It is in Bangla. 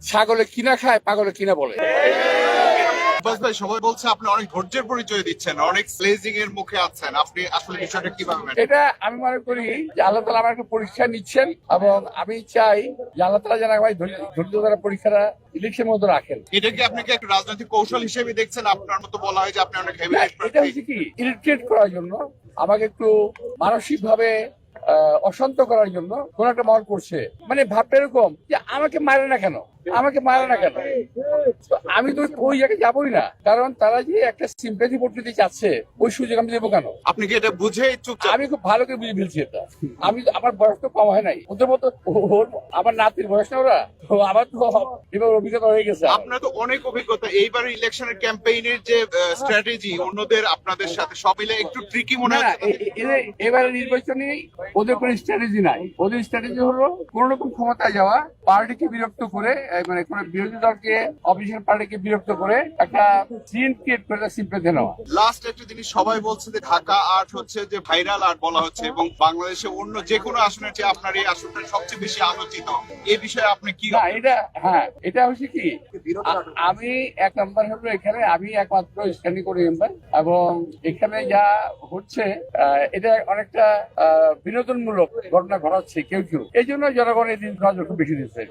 ছাগলে কিনা খায়, পাগলে কিনা বলে। আব্বাস ভাই, সবাই বলছে আপনি অনেক ধৈর্যের পরিচয় দিচ্ছেন, অনেক স্লেজিং এর মুখে আছেন, আপনি আসলে বিষয়টা কিভাবে manage এটা আমি মনে করি যে আল্লাহ তালা আমার একটা পরীক্ষা নিচ্ছেন, এবং আমি চাই যে আল্লাহ তালা যেন আমার ধৈর্য দ্বারা পরীক্ষাটা ইলেকশন মতো রাখেন। এটা কি আপনি কি একটা রাজনৈতিক কৌশল হিসেবে দেখছেন? আপনার মতো বলা হয় যে আপনি অনেক হেভি না, এটা হচ্ছে কি ইরিটেট করার জন্য, আমাকে একটু মানসিক ভাবে অশান্ত করার জন্য কোন একটা মহল করছে। মানে ভাবটা এরকম যে আমাকে মারে না কেন, আমাকে মারে না কেন। তো আমি তো ওই জায়গায় যাবোই না, কারণ তারা যে একটা সিম্পাথি ভোট দিতে চাচ্ছে, ওই সুযোগ আমি দেবো কেন? আপনি কি এটা বুঝে চুপচাপ? আমি খুব ভালো করে বুঝে ফেলছি এটা। আমার বয়স তো কম হয় নাই, ওদের মতো আমার নাতির বয়স না ওরা, তো আমার তো এবার অভিজ্ঞতা হয়ে গেছে। আপনার তো অনেক অভিজ্ঞতা, এইবার ইলেকশনের ক্যাম্পেইনের যে স্ট্র্যাটেজি অন্যদের আপনাদের সাথে সব মিলে একটু ট্রিকি মনে না, হচ্ছে। এবারে নির্বাচনে ওদের কোনো স্ট্র্যাটেজি নাই। ওদের স্ট্র্যাটেজি হলো কোন রকম ক্ষমতায় যাওয়া, পার্টিকে বিরক্ত করে, মানে কোন বিরোধী দলকে, অপোজিশন পার্টিকে বিরক্ত করে একটা সিন ক্রিয়েট করে সিম্পেথি নেওয়া। লাস্ট একটা জিনিস সবাই বলছে যে ঢাকা আর্ট হচ্ছে যে ভাইরাল আর্ট বলা হচ্ছে, এবং বাংলাদেশে অন্য যে কোনো আসনের চেয়ে আপনার এই আসনটা সবচেয়ে বেশি আলোচিত। এই বিষয়ে আপনি কি? না, এটা হচ্ছে কি, আমি এক নাম্বার হলো এখানে আমি একমাত্র স্ট্যান্ডিং করি মেম্বার, এবং এখানে যা হচ্ছে এটা অনেকটা বিনোদনমূলক ঘটনা ঘটাচ্ছে কেউ কেউ, এই জন্য জনগণ এই দিন নজর খুব বেশি দিচ্ছে।